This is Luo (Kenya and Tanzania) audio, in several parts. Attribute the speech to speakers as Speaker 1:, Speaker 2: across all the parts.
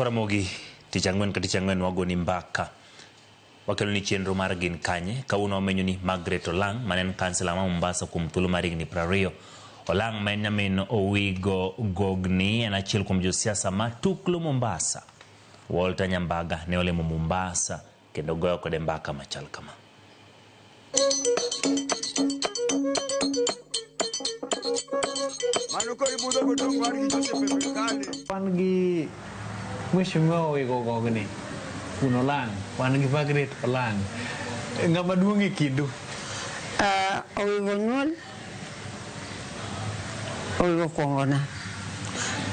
Speaker 1: Ramogi tichangwen katichangwen wagoni mbaka wakelo ni chenro mar gin kanye kauno menyo ni Margret Olang manen kansela ma Mombasa kum thuolo mar higni 20. Olang ma nyamin Owigo Gogni en achiel kuom josiasa matuklo Mombasa. Walter Nyambaga ne olemo Mombasa kendo goyo kode mbaka machal kama.
Speaker 2: Wangi Mheshimiwa Owigo Gogni Olang, wangi Margret Olang. Ngama duongi kidu.
Speaker 3: Owigo nyuol Owigo kongona.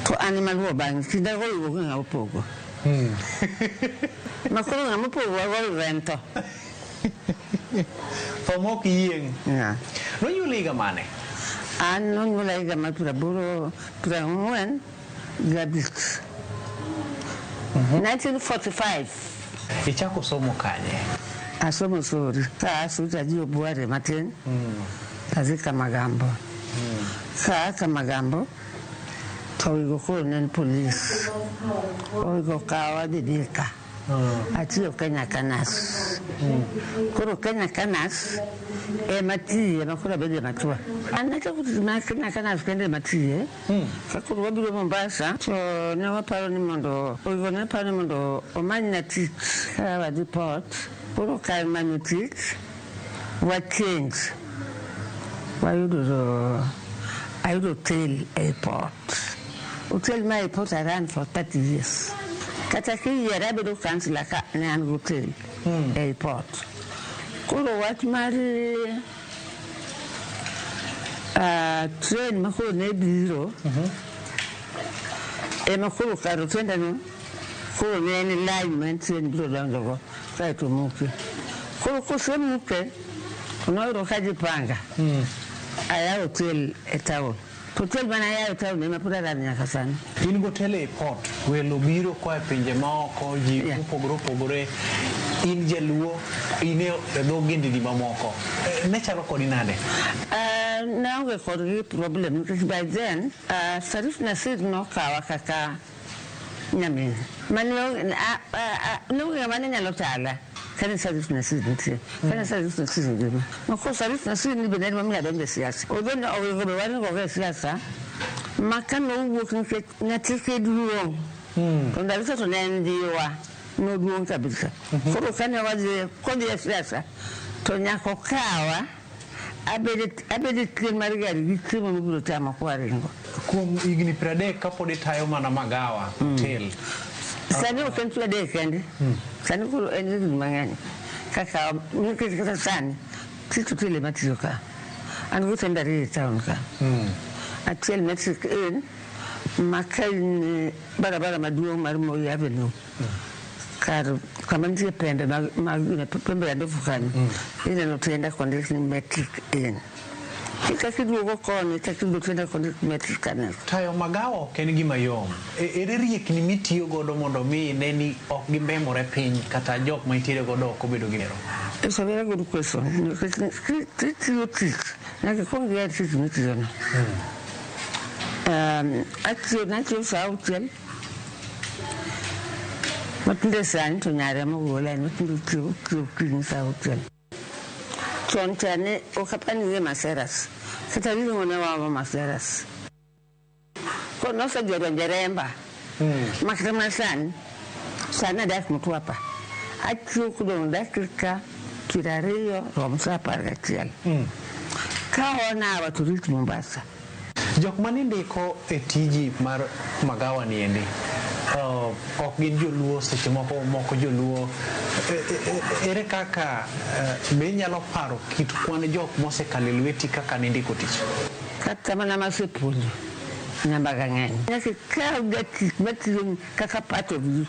Speaker 3: To animal wo bang kida Owigo ng'a pogo. Makoro ng'a pogo wa rento.
Speaker 2: Famok yieng.
Speaker 3: Yeah.
Speaker 2: No yuliga mane.
Speaker 3: No yuliga mapura buro prangwen gabit. 1945.
Speaker 2: Ichako somo kanye.
Speaker 3: Asomo sori. Asuta dio buare matin. Kazika Magambo. Ka Magambo. Owigo konen police. Owigo kawa didika. Atiyo Kenya Kanas. Kuro Kenya Kanas mati makura bede matua. Anaka kutima Kenya Kanas kende mati kakuru wabiro Mombasa so ne waparo ni mondo Owigo ne paro ni mondo omanya tich wa deport kuro kai manyo tich wa change wa ayudo hotel airport. Hotel my airport I ran for 30 years. Kataki yarabedo kansila ka ne an hotel airport. Kuro wat mari train makuro ne biro makuro karo twenda no kuro ne ni line train biro dango kai to muke kuro ko muke unairo kaji panga aya hotel town. Hotel bana ya hotel ne mapura nyaka sana.
Speaker 2: In hotel airport welo biro kwa pinje maoko ji upogore in jaluo ine do gindi di mamoko ne chalo kodi nade.
Speaker 3: Now we got a problem because by then Sarif Nasir no kawa kaka nyame manyo no mane nyalo tala kana Sarif Nasir nti kana Sarif Nasir ndima mako Sarif Nasir ni benedi mami adonde siasa odon Owigo be wani go siasa makano uwo na tike duwo konda bisa to nendiwa no duwo kabisa koro kana waje kodi ya siasa to nyako kawa abedi kile marigari gitimo mubiro tama kwa ringo
Speaker 2: kum igni prade kapodi tayo mana magawa hotel
Speaker 3: sani ukentua de kende sani kuro ende mangani kaka nikita sani kitu kile matizoka angu tendari town ka actuel metric in makai barabara maduo marmo avenue kar kamanzi pende na pembe ya ndofu kani ile no tuenda condition metric in kikakiduogo koni kakiduo tuenda condition metric kana
Speaker 2: tayo magawa ken gima yom ere riekni mitiyo godo mondo mi neni ok gimbemore piny kata jok ma itiere godo ok obedo gimero.
Speaker 3: It's a very good question. Nake kongi ya tiki mitizana. Actually, nake sa hotel. Matunde sani tunyare mwola matunde kiyo sa hotel. Tuantane okapani ye maseras. Katalizi mwana wa maseras. Kwa nosa jeremba. Makitama sani. Sana daki mtu hapa. Actually kudong dakika kirario romsa pargatiel. Kaona waturiti Mombasa.
Speaker 2: Jok maninde ko etiji mar magawa ni ende. Ok gin joluo seche moko joluo ere kaka be nyalo paro kit kwan jok mosekale lweti kaka nindiko tich
Speaker 3: kata mana masepuli Nyambaga ng'eny nyaka kaw gati matin kaka part of you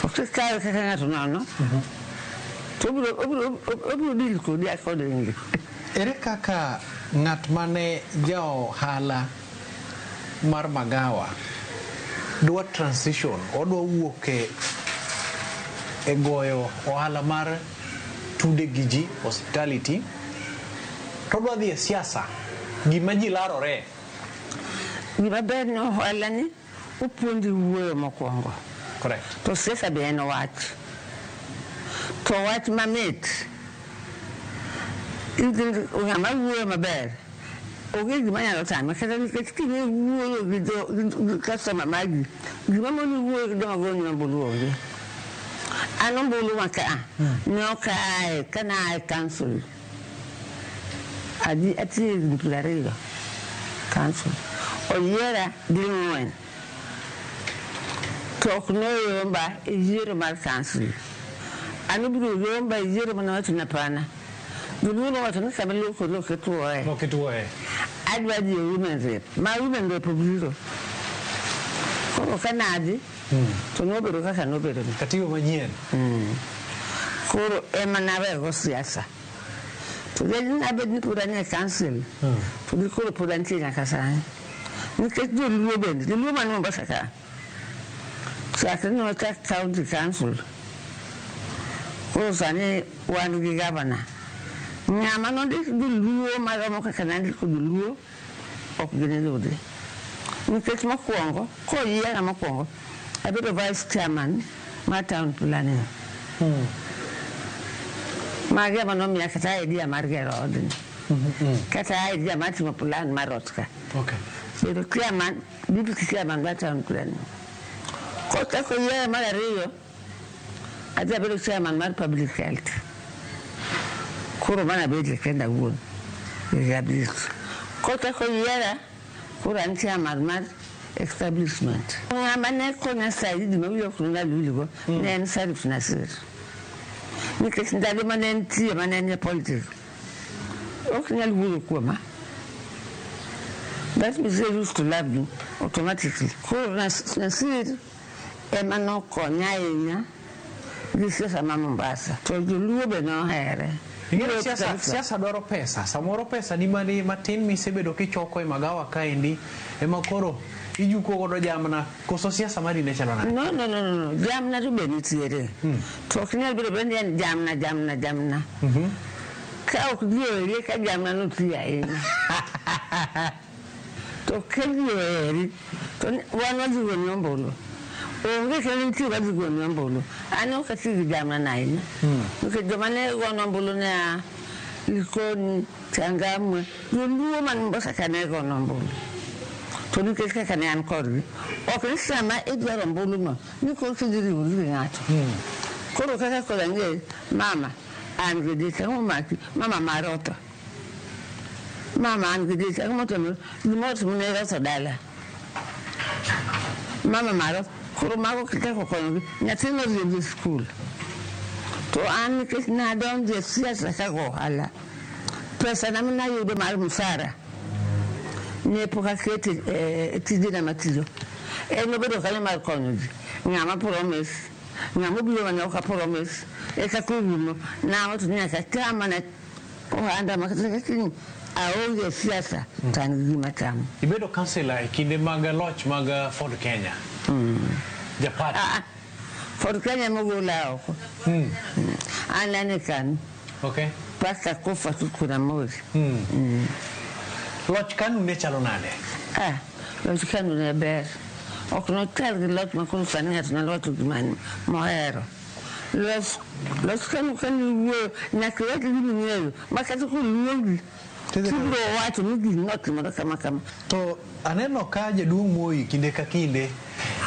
Speaker 3: porque kaw kaka ng'ato nono to obiro dil kodi akod ngi
Speaker 2: ere kaka ng'at mane jao hala mar magawa dua transition odwa wuoke e goyo ohala mar tude giji hospitality to dwa dhi e siasa gima ji larore
Speaker 3: gima ber no ohala ni upuonji wuoyo mokwongo.
Speaker 2: Correct.
Speaker 3: To siasa be en wach. To wach mamit. Ng'ama wuoyo maber. Onge gima nyalo tame. Kata nikech kine wuoyo gi customer magi. Gima moni wuoyo gi joma go ombulu onge. An ombulu maka. Nyokae kana ae council. Ati Plarigo council. Oyiera di ng'wen. Tok no yomba yiero mar council. Anu biro yomba yiero mana watu napana. Duluno watu nasaba loko tuoe.
Speaker 2: Loko tuoe.
Speaker 3: Adwa di women rep. Ma women rep biro. Koro kanadi. To nobero kaka nobero.
Speaker 2: Katiyo manyien.
Speaker 3: Koro ema nawe go siasa. To then abed ni pura ne council. To di koro pura ntina kasani. Nikech joluo bende. Joluo manu Mombasa ka. Saka no ta county council. Koro sani wan gi governor. Ng'ama nondik joluo maromo kaka nandiko joluo ok gine lude. Nikech mokwongo, koyiera mokwongo, abedo vice chairman mar town planning. Mage manomiya kata idea mar gero odni. Kata idea mar timo plan mar ot ka.
Speaker 2: Okay.
Speaker 3: Bedo chairman, deputy chairman mar town planning. Kota koyiera mar ariyo, adhi abedo chairman mar public health. Koro mana bedo kenda wuon. Kota koyiera, koro an chairman mar establishment. Ng'ama ne konya saidi mawiyo kuna luligo, ne en Sarif Nasir. Nikech ndalo mane nitie mane en politics. Ok nyal wuoyo kuoma. That means they used to love me automatically. Koro Nasir ema nokonya ahinya gi siasa ma Mombasa. To joluo be nohere.
Speaker 2: Siasa dwaro pesa. Samoro pesa ni mani matin misebedo kichoko e magawa kaendi ema koro ijuko godo jamna koso siasa mari ne chalo nade?
Speaker 3: No. Jamna to be nitiere. To ok nyal bedo bende en jamna. Ka ok diere ka jamna no tiya ahinya. To kedieri to wan wajiwo nyombolo. Onge kele ntiyo wajiwo nyombolo. Ano kasi jamna na ahinya. Nikech joma ne gono ombulu ne Likoni, Changamwe, joluo man Mombasa ka ne gono ombulu. To nikech kaka ne an kodgi. Ok ni sama idwaro ombulu no, ni koro kidiriwo gi ng'ato. Koro kaka koda ng'e, mama, an gi dich, ang'o maki, mama marotho. Mama an gi dich, ang'o motimo, gimoro timone rotho dala. Mama marotho, koro mago kaka konyogi, nyathi nodhi skul. To an nikech nadonje siasa kaka ohala. Pesa na mina yudo mar msara. Ne pok akete tijena matiyo. En obedo kanyo mar konyo ji. Ng'ama promise. Ng'ama biro mane ok promise. Eka kurumo. Na watu nyaka chama na ohanda makataka kini. Aonge siasa. Tani gima tamu.
Speaker 2: Ibedo kansela e kinde mag loch mag Ford Kenya. Japati.
Speaker 3: Ford Kenya mogola oko. Anane kan.
Speaker 2: Okay.
Speaker 3: Paka kufa tu kuna moja.
Speaker 2: Loch kanu ne chalo nade?
Speaker 3: Loch kanu ne ber. Ok no tel gi loch makunu sani ng'ato nyalo wacho gimani mohero. Loch kanu wuoyo nyaka iwach gima ing'eyo makata koluongi tibiro wacho ni gini notimore kama.
Speaker 2: To aneno ka jaduong' Moi kinde ka kinde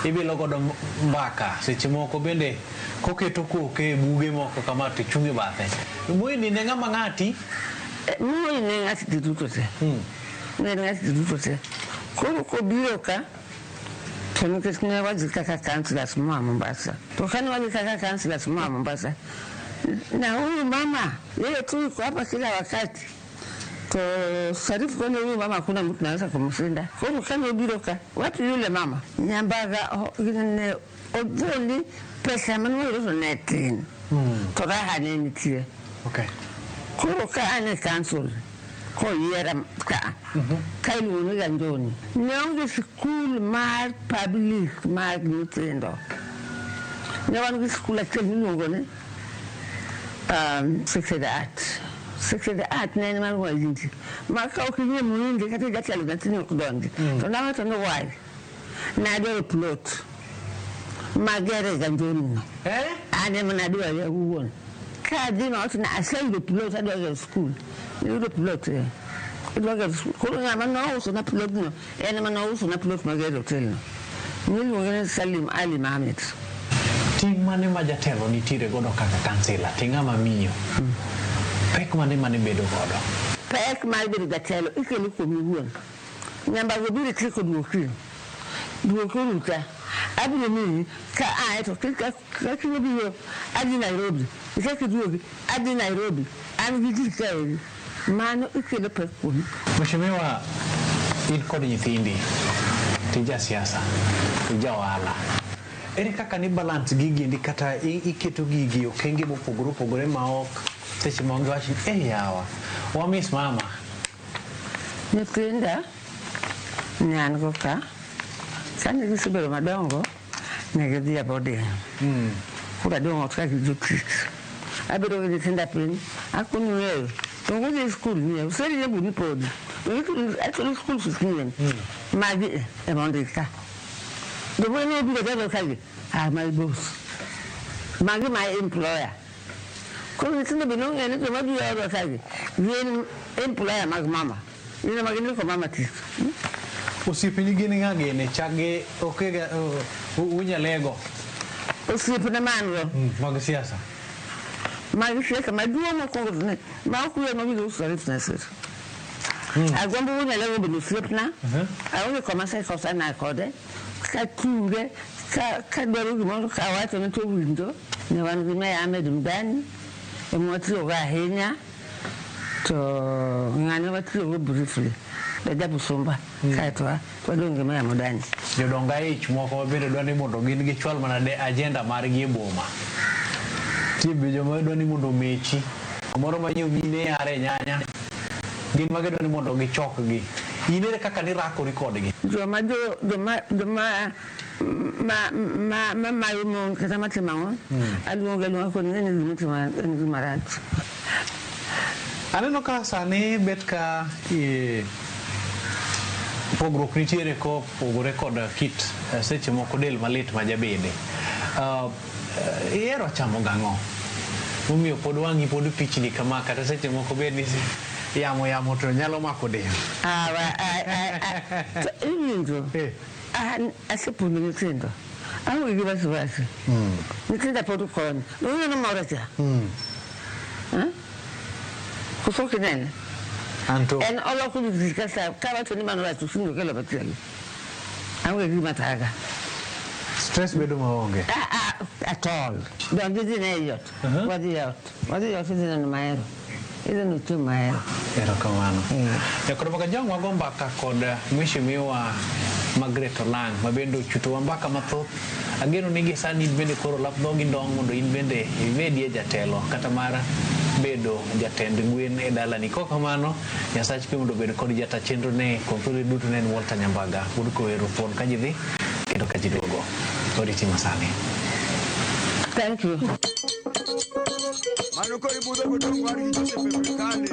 Speaker 2: ibilo godo mbaka seche moko bende koketo koke buge moko kama to chunge bathe. Moi ni ne ng'ama ng'ati?
Speaker 3: Moi ne ng'ati duto te. Ne ng'ati duto te. Koro kobiro ka to nikech ne wadhi kaka councillors moa Mombasa. To kane wadhi kaka councillors moa Mombasa, na huyu mama yeye tu yuko hapa kila wakati. To Sarif kone huyu mama hakuna mtu naweza kumshinda. Koro kane obiro ka, wapi yule mama? Nyambaga ne odhoni pesa manuoyo ne tin. To raha ne nitie.
Speaker 2: Okay.
Speaker 3: Koro ka ane council ko yiera ka iluongo ga Njoni. Ne onge skul mar public mar nyithindo. Ne wan gi skul achiel miluongo ni Sacred Art ne mar wajinti. Ma ka ok ing'e muindi kata jatelo nyathini ok donji. To nawacho ni why? nado plot magere ganjoni ane manadua ya uwon kadi na otina asel the plot ado ya school you the plot it school ko na man uso na plot no ene man uso na plot magere hotel no nili ngene Salim Ali Mohammed
Speaker 2: ting mane ma jatelo nitire godo kaka kansila tinga mamiyo pek mane bedo godo
Speaker 3: pek ma bedo jatelo ikelo ko mi won nyamba go biri tiko duoki uta abule ni ka aeto ka kibiyo adi Nairobi ka duoki adi Nairobi an gidi kai mano ikelo pek ko
Speaker 2: mheshimiwa in kod nyithindi tija siasa tija wala ere kaka ni balance gigi ndi kata iketo gigi okenge mopogore maok seche mongo wachi yawa wa miss mama
Speaker 3: nyithinda nyan go ka sani gisebero madongo negedhi abode kura dongo ka gijutik abiro gi nyithinda piny akunyo tungu ni school ni useri yebu ni podi actually school system magi e mondika the way no be the kagi my boss magi my employer ko nyithinda bino ngene to magi ya kagi yen employer mag mama ina magini ko mama ti
Speaker 2: osipini gini ngagene chage okega unya lego
Speaker 3: osipina mango
Speaker 2: mag siasa
Speaker 3: maduomo ko ne ma ku yo no bizo sare tnase agombo unya lego bino sipna awone komasa ko sana kode ka tunge ka doro gimo ka wato ne to windo ne wan gime ya medum dani e moti o ga henya to ngane wati o briefly da jabu somba kaitwa to donge ma modani
Speaker 2: jodonga ich moko bende dwani mondo gin gi chwal mana de agenda mar gi boma tibe joma dwani mondo mechi moro manyo mine are nyanya gin mage dwani mondo gi chok gi inere kaka ni rako record gi
Speaker 3: joma ma yumo kata matimango alunga lunga ko ngene lutima ngi marat
Speaker 2: aneno ka sani bet ka pogruok nitiere ko pogore kod kit seche moko del malit ma jabede iero chamo gang'o momiyo pod wangi pod pichni kama kata seche moko bed ni yamo to nyalo mako del
Speaker 3: injo asepuni nitindo angu igi basi nitinda pod kon no mora cha kusoki nene
Speaker 2: anto
Speaker 3: en olo ku dikasa kaba to ni manora tu singo kala bateli angu igi mataga
Speaker 2: stress bedo maonge
Speaker 3: at all don't do it yet what you is in my ilo no tu maero
Speaker 2: ero kamano yakoroboka jangwa gombaka kod mheshimiwa Margret Olang mabendo chuto mbaka mathoth ageno nigi sani bende koro lap dhogi ndong mondo in bende ibedie jatelo kata mara bedo jatend gwen e dalani ko kamano nyasach pe mondo bedo kod jata chenro ne kontrole duto ne Walter Nyambaga bud ko ero pon ka jidhi kendo ka jiduogo oriti masani.
Speaker 3: Thank you.
Speaker 4: Manuko ibudo godong wari Joseph Afrikane